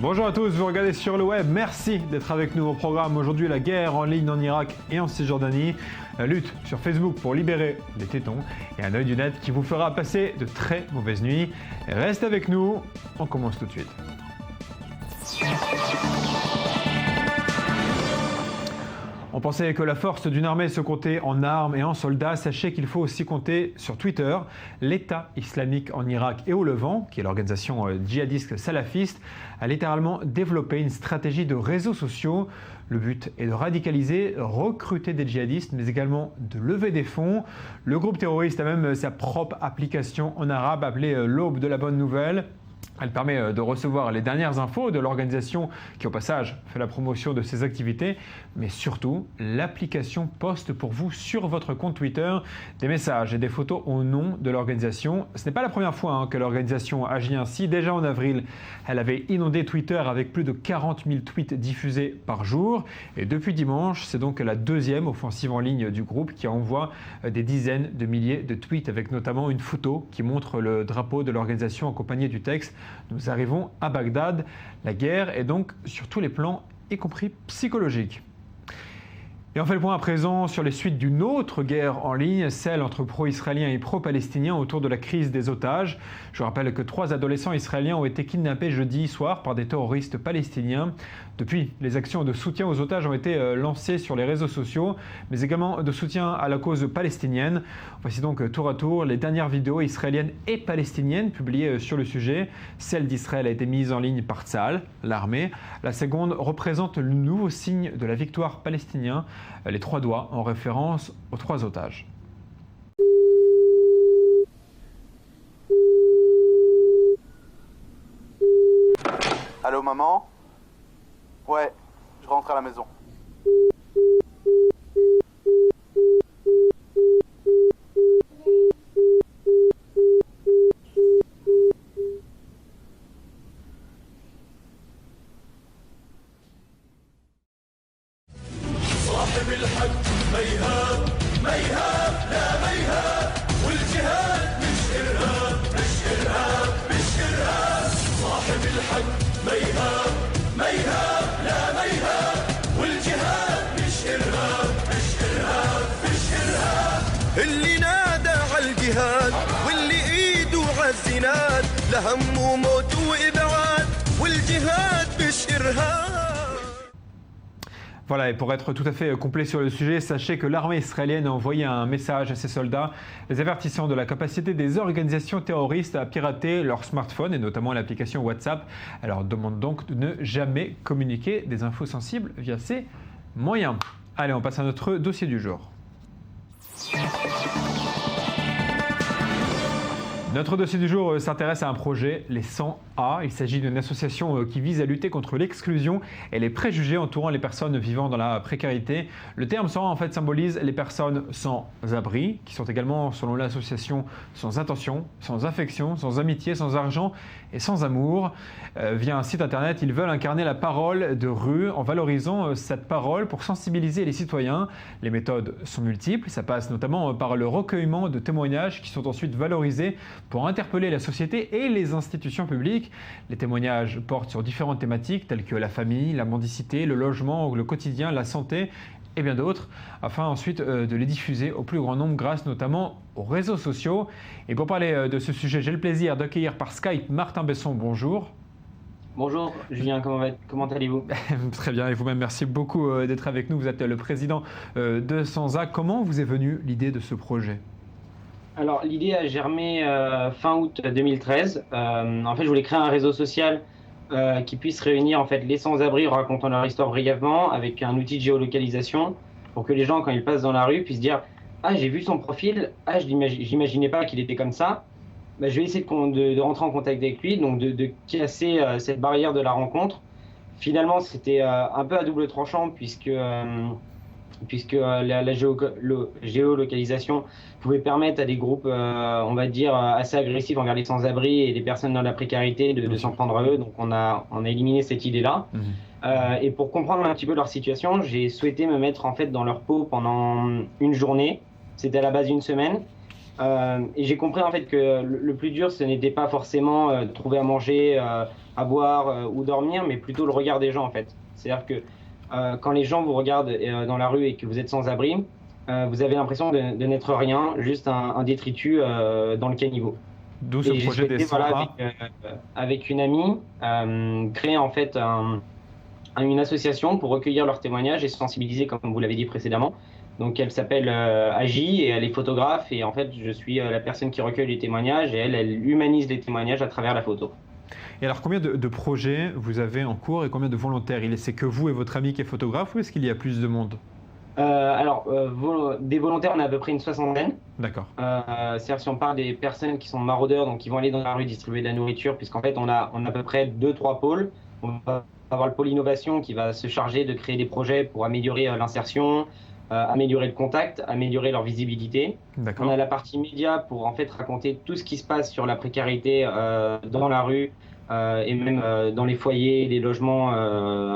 Bonjour à tous, vous regardez sur le web, merci d'être avec nous au programme. Aujourd'hui, la guerre en ligne en Irak et en Cisjordanie, la lutte sur Facebook pour libérer les tétons et un œil du net qui vous fera passer de très mauvaises nuits. Reste avec nous, on commence tout de suite. On pensait que la force d'une armée se comptait en armes et en soldats. Sachez qu'il faut aussi compter sur Twitter. L'État islamique en Irak et au Levant, qui est l'organisation djihadiste salafiste, a littéralement développé une stratégie de réseaux sociaux. Le but est de radicaliser, recruter des djihadistes, mais également de lever des fonds. Le groupe terroriste a même sa propre application en arabe appelée l'Aube de la Bonne Nouvelle. Elle permet de recevoir les dernières infos de l'organisation qui, au passage, fait la promotion de ses activités. Mais surtout, l'application poste pour vous sur votre compte Twitter des messages et des photos au nom de l'organisation. Ce n'est pas la première fois que l'organisation agit ainsi. Déjà en avril, elle avait inondé Twitter avec plus de 40 000 tweets diffusés par jour. Et depuis dimanche, c'est donc la deuxième offensive en ligne du groupe qui envoie des dizaines de milliers de tweets avec notamment une photo qui montre le drapeau de l'organisation accompagné du texte. Nous arrivons à Bagdad. La guerre est donc sur tous les plans, y compris psychologiques. Et on fait le point à présent sur les suites d'une autre guerre en ligne, celle entre pro-israéliens et pro-palestiniens autour de la crise des otages. Je rappelle que 3 adolescents israéliens ont été kidnappés jeudi soir par des terroristes palestiniens. Depuis, les actions de soutien aux otages ont été lancées sur les réseaux sociaux, mais également de soutien à la cause palestinienne. Voici donc tour à tour les dernières vidéos israéliennes et palestiniennes publiées sur le sujet. Celle d'Israël a été mise en ligne par Tzahal, l'armée. La seconde représente le nouveau signe de la victoire palestinien, les 3 doigts en référence aux 3 otages. Allô maman? Ouais, je rentre à la maison. اللي نادى على الجهاد واللي ايده عالزناد لهم وموت وابعاد والجهاد مش ارهاب. Voilà, et pour être tout à fait complet sur le sujet, sachez que l'armée israélienne a envoyé un message à ses soldats les avertissant de la capacité des organisations terroristes à pirater leurs smartphones et notamment l'application WhatsApp. Elle leur demande donc de ne jamais communiquer des infos sensibles via ces moyens. Allez, on passe à notre dossier du jour. Notre dossier du jour s'intéresse à un projet, les 100A. Il s'agit d'une association qui vise à lutter contre l'exclusion et les préjugés entourant les personnes vivant dans la précarité. Le terme 100A en fait symbolise les personnes sans abri, qui sont également, selon l'association, sans intention, sans affection, sans amitié, sans argent et sans amour. Via un site internet, ils veulent incarner la parole de rue en valorisant cette parole pour sensibiliser les citoyens. Les méthodes sont multiples, ça passe notamment par le recueillement de témoignages qui sont ensuite valorisés pour interpeller la société et les institutions publiques. Les témoignages portent sur différentes thématiques telles que la famille, la mendicité, le logement, le quotidien, la santé et bien d'autres, afin ensuite de les diffuser au plus grand nombre grâce notamment aux réseaux sociaux. Et pour parler de ce sujet, j'ai le plaisir d'accueillir par Skype Martin Besson. Bonjour. Bonjour Julien, comment allez-vous? Très bien, et vous-même, merci beaucoup d'être avec nous. Vous êtes le président de 100A. Comment vous est venue l'idée de ce projet? Alors l'idée a germé fin août 2013. En fait, je voulais créer un réseau social qui puisse réunir en fait les sans-abri racontant leur histoire brièvement avec un outil de géolocalisation pour que les gens, quand ils passent dans la rue, puissent dire « Ah, j'ai vu son profil, ah, j'imaginais pas qu'il était comme ça. » Je vais essayer de rentrer en contact avec lui, donc de casser cette barrière de la rencontre. Finalement, c'était un peu à double tranchant puisque la géolocalisation pouvait permettre à des groupes, on va dire, assez agressifs envers les sans-abri et des personnes dans la précarité de s'en prendre à eux. Donc on a éliminé cette idée-là. Et pour comprendre un petit peu leur situation, j'ai souhaité me mettre en fait dans leur peau pendant une journée. C'était à la base d'une semaine. Et j'ai compris en fait que le plus dur, ce n'était pas forcément de trouver à manger à boire ou dormir, mais plutôt le regard des gens en fait. C'est-à-dire que quand les gens vous regardent dans la rue et que vous êtes sans abri, vous avez l'impression de n'être rien, juste un détritus dans le caniveau. D'où ce Et j'ai projet des souhaité, 100 voilà, rats. avec une amie, créer en fait une association pour recueillir leurs témoignages et se sensibiliser, comme vous l'avez dit précédemment. Donc elle s'appelle Agi et elle est photographe et en fait je suis la personne qui recueille les témoignages et elle humanise les témoignages à travers la photo. Et alors, combien de projets vous avez en cours et combien de volontaires? C'est que vous et votre ami qui est photographe ou est-ce qu'il y a plus de monde? Des volontaires, on a à peu près une 60aine. D'accord. C'est-à-dire si on parle des personnes qui sont maraudeurs, donc qui vont aller dans la rue distribuer de la nourriture, puisqu'en fait on a à peu près 2-3 pôles. On va avoir le pôle innovation qui va se charger de créer des projets pour améliorer l'insertion, améliorer le contact, améliorer leur visibilité. D'accord. On a la partie média pour en fait raconter tout ce qui se passe sur la précarité dans la rue et même dans les foyers, les logements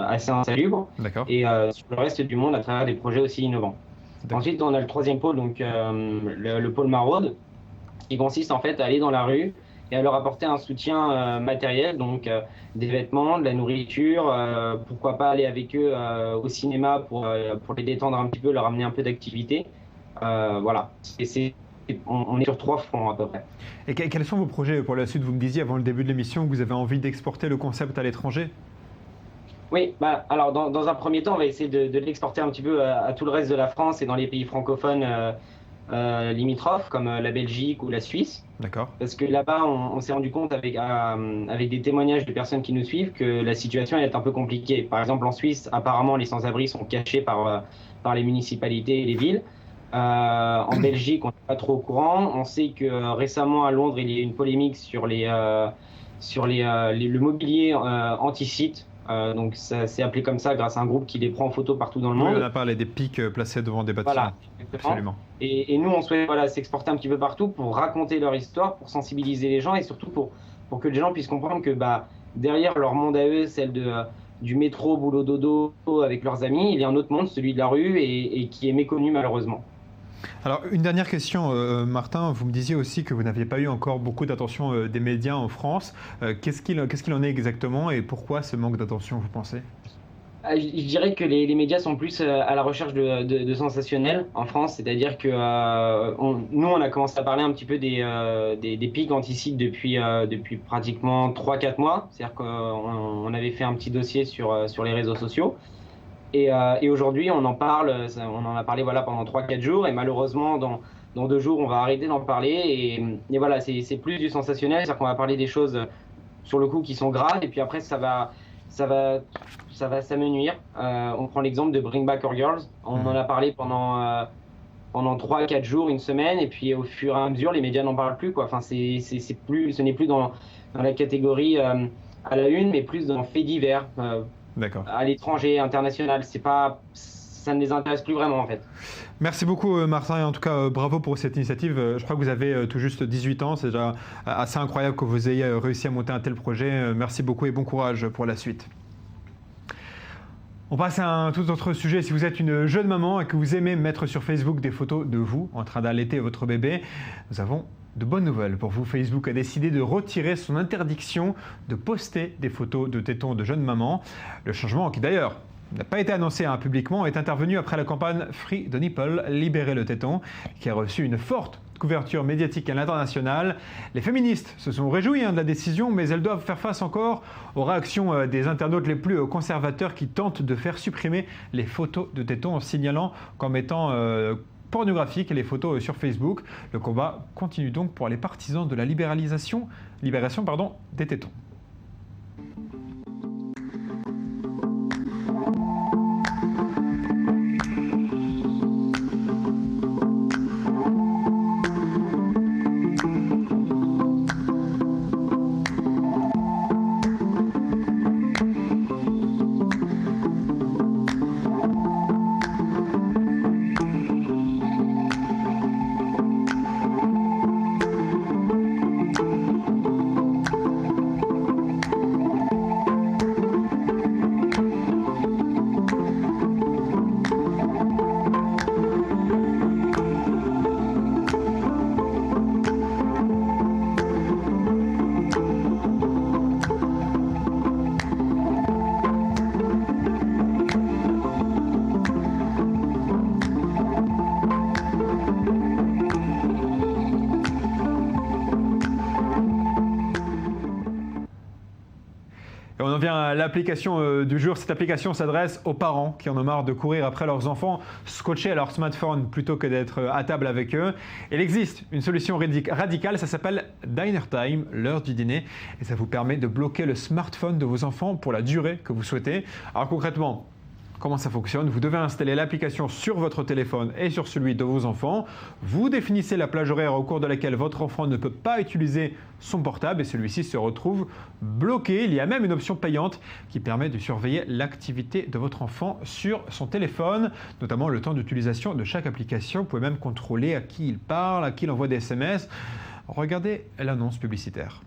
assez insalubres. D'accord. Et sur le reste du monde à travers des projets aussi innovants. D'accord. Ensuite, on a le troisième pôle, donc le pôle maraude, qui consiste en fait à aller dans la rue et à leur apporter un soutien matériel, donc des vêtements, de la nourriture, pourquoi pas aller avec eux au cinéma pour les détendre un petit peu, leur amener un peu d'activité. Voilà, on est sur 3 fronts à peu près. Et quels sont vos projets pour la suite? Vous me disiez avant le début de l'émission que vous avez envie d'exporter le concept à l'étranger. Oui, alors dans un premier temps, on va essayer de l'exporter un petit peu à tout le reste de la France et dans les pays francophones limitrophes comme la Belgique ou la Suisse. D'accord. Parce que là-bas, on s'est rendu compte avec des témoignages de personnes qui nous suivent que la situation est un peu compliquée. Par exemple, en Suisse, apparemment, les sans-abri sont cachés par les municipalités et les villes. En Belgique, on n'est pas trop au courant. On sait que récemment, à Londres, il y a eu une polémique sur le mobilier anti-site. Donc, ça s'est appelé comme ça grâce à un groupe qui les prend en photo partout dans le monde. Oui, on a parlé des pics placés devant des bâtiments. Voilà, absolument. Et nous, on souhaite s'exporter un petit peu partout pour raconter leur histoire, pour sensibiliser les gens et surtout pour que les gens puissent comprendre que derrière leur monde à eux, celle du métro, boulot, dodo, avec leurs amis, il y a un autre monde, celui de la rue et qui est méconnu malheureusement. Alors, une dernière question, Martin. Vous me disiez aussi que vous n'aviez pas eu encore beaucoup d'attention des médias en France. Qu'est-ce qu'il en est exactement et pourquoi ce manque d'attention, vous pensez? Je dirais que les médias sont plus à la recherche de sensationnels en France, c'est-à-dire que nous, on a commencé à parler un petit peu des pics anti-sites depuis pratiquement 3-4 mois. C'est-à-dire qu'on avait fait un petit dossier sur les réseaux sociaux. Et aujourd'hui, on en a parlé pendant 3-4 jours. Et malheureusement, dans 2 jours, on va arrêter d'en parler. Et voilà, c'est plus du sensationnel. C'est-à-dire qu'on va parler des choses sur le coup qui sont graves. Et puis après, ça va s'amenuire. On prend l'exemple de Bring Back Our Girls. On en a parlé pendant 3-4 jours, une semaine. Et puis au fur et à mesure, les médias n'en parlent plus, quoi. Enfin, ce n'est plus dans la catégorie à la une, mais plus dans faits divers. D'accord. À l'étranger, international, ça ne les intéresse plus vraiment en fait. Merci beaucoup Martin et en tout cas bravo pour cette initiative. Je crois que vous avez tout juste 18 ans, c'est déjà assez incroyable que vous ayez réussi à monter un tel projet. Merci beaucoup et bon courage pour la suite. On passe à un tout autre sujet. Si vous êtes une jeune maman et que vous aimez mettre sur Facebook des photos de vous en train d'allaiter votre bébé, nous avons de bonnes nouvelles pour vous. Facebook a décidé de retirer son interdiction de poster des photos de tétons de jeunes mamans. Le changement, qui d'ailleurs n'a pas été annoncé publiquement, est intervenu après la campagne Free the Nipple, Libérer le téton, qui a reçu une forte couverture médiatique à l'international. Les féministes se sont réjouies de la décision, mais elles doivent faire face encore aux réactions des internautes les plus conservateurs qui tentent de faire supprimer les photos de tétons en signalant qu'en étant pornographiques les photos sur Facebook. Le combat continue donc pour les partisans de la libération des tétons. en vient à l'application du jour. Cette application s'adresse aux parents qui en ont marre de courir après leurs enfants scotchés à leur smartphone plutôt que d'être à table avec eux. Il existe une solution radicale, ça s'appelle Diner Time, l'heure du dîner, et ça vous permet de bloquer le smartphone de vos enfants pour la durée que vous souhaitez. Alors concrètement, comment ça fonctionne? Vous devez installer l'application sur votre téléphone et sur celui de vos enfants. Vous définissez la plage horaire au cours de laquelle votre enfant ne peut pas utiliser son portable et celui-ci se retrouve bloqué. Il y a même une option payante qui permet de surveiller l'activité de votre enfant sur son téléphone, notamment le temps d'utilisation de chaque application. Vous pouvez même contrôler à qui il parle, à qui il envoie des SMS. Regardez l'annonce publicitaire.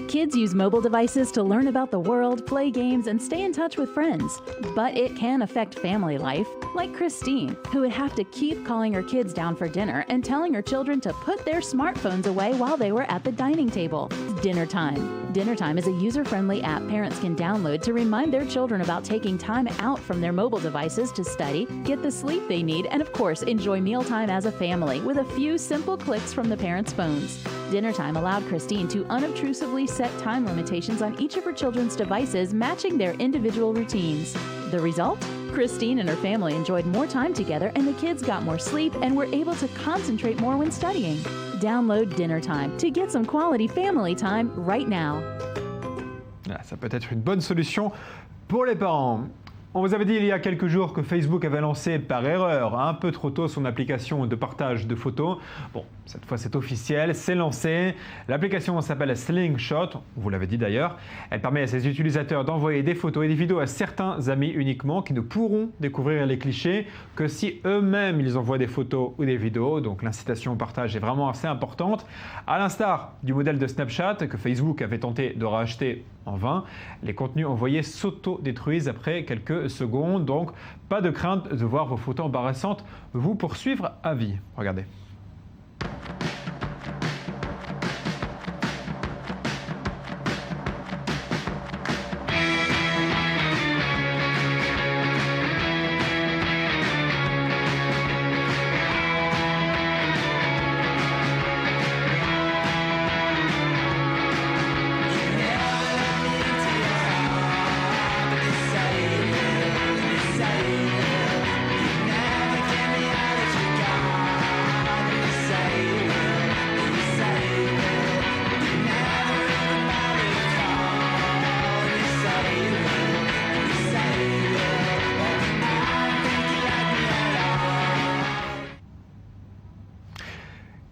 Kids use mobile devices to learn about the world, play games, and stay in touch with friends. But it can affect family life, like Christine, who would have to keep calling her kids down for dinner and telling her children to put their smartphones away while they were at the dining table. Dinner Time. Dinner Time is a user-friendly app parents can download to remind their children about taking time out from their mobile devices to study, get the sleep they need, and of course, enjoy mealtime as a family with a few simple clicks from the parents' phones. Dinner Time allowed Christine to unobtrusively set time limitations on each of her children's devices, matching their individual routines. The result? Christine and her family enjoyed more time together, and the kids got more sleep and were able to concentrate more when studying. Download Dinner Time to get some quality family time right now. Ça peut être une bonne solution pour les parents. On vous avait dit il y a quelques jours que Facebook avait lancé par erreur un peu trop tôt son application de partage de photos. Bon, cette fois c'est officiel, c'est lancé. L'application s'appelle Slingshot, on vous l'avait dit d'ailleurs. Elle permet à ses utilisateurs d'envoyer des photos et des vidéos à certains amis uniquement qui ne pourront découvrir les clichés que si eux-mêmes ils envoient des photos ou des vidéos. Donc l'incitation au partage est vraiment assez importante. À l'instar du modèle de Snapchat que Facebook avait tenté de racheter en vain, les contenus envoyés s'auto-détruisent après quelques secondes, donc pas de crainte de voir vos photos embarrassantes vous poursuivre à vie. Regardez.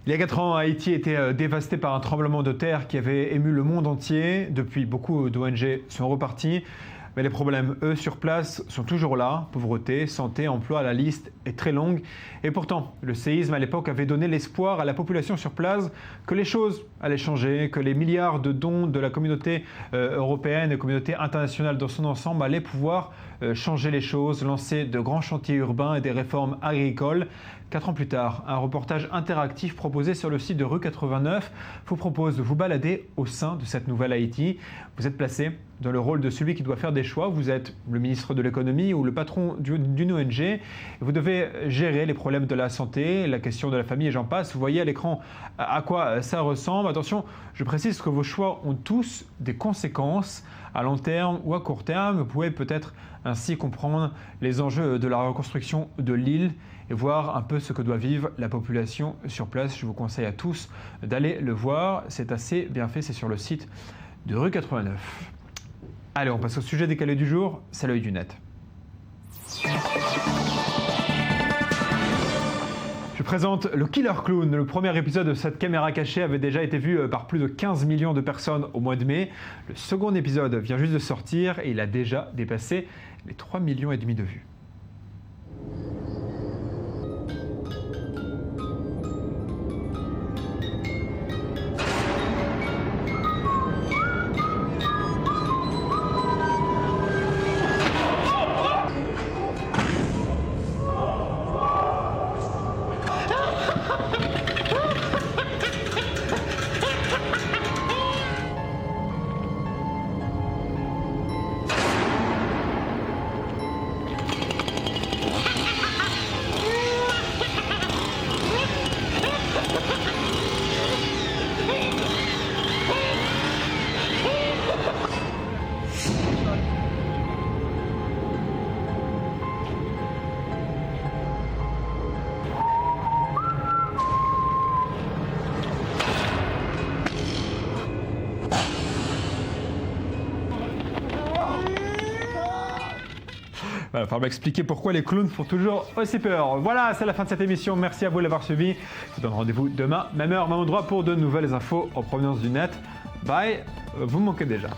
Il y a 4 ans, Haïti était dévasté par un tremblement de terre qui avait ému le monde entier. Depuis, beaucoup d'ONG sont repartis. Mais les problèmes, eux, sur place, sont toujours là. Pauvreté, santé, emploi, la liste est très longue. Et pourtant, le séisme à l'époque avait donné l'espoir à la population sur place que les choses allaient changer, que les milliards de dons de la communauté européenne et communauté internationale dans son ensemble allaient pouvoir changer les choses, lancer de grands chantiers urbains et des réformes agricoles. 4 ans plus tard, un reportage interactif proposé sur le site de Rue 89 vous propose de vous balader au sein de cette nouvelle Haïti. Vous êtes placé dans le rôle de celui qui doit faire des choix. Vous êtes le ministre de l'économie ou le patron d'une ONG. Et vous devez gérer les problèmes de la santé, la question de la famille et j'en passe. Vous voyez à l'écran à quoi ça ressemble. Attention, je précise que vos choix ont tous des conséquences à long terme ou à court terme. Vous pouvez peut-être ainsi comprendre les enjeux de la reconstruction de l'île et voir un peu ce que doit vivre la population sur place. Je vous conseille à tous d'aller le voir. C'est assez bien fait, c'est sur le site de Rue 89. Allez, on passe au sujet décalé du jour, c'est l'œil du net. Je présente le Killer Clown. Le premier épisode de cette caméra cachée avait déjà été vu par plus de 15 millions de personnes au mois de mai. Le second épisode vient juste de sortir et il a déjà dépassé les 3,5 millions de vues. Il va falloir m'expliquer pourquoi les clowns font toujours aussi peur. Voilà, c'est la fin de cette émission. Merci à vous de l'avoir suivi. Je vous donne rendez-vous demain, même heure, même endroit, pour de nouvelles infos en provenance du net. Bye, vous me manquez déjà.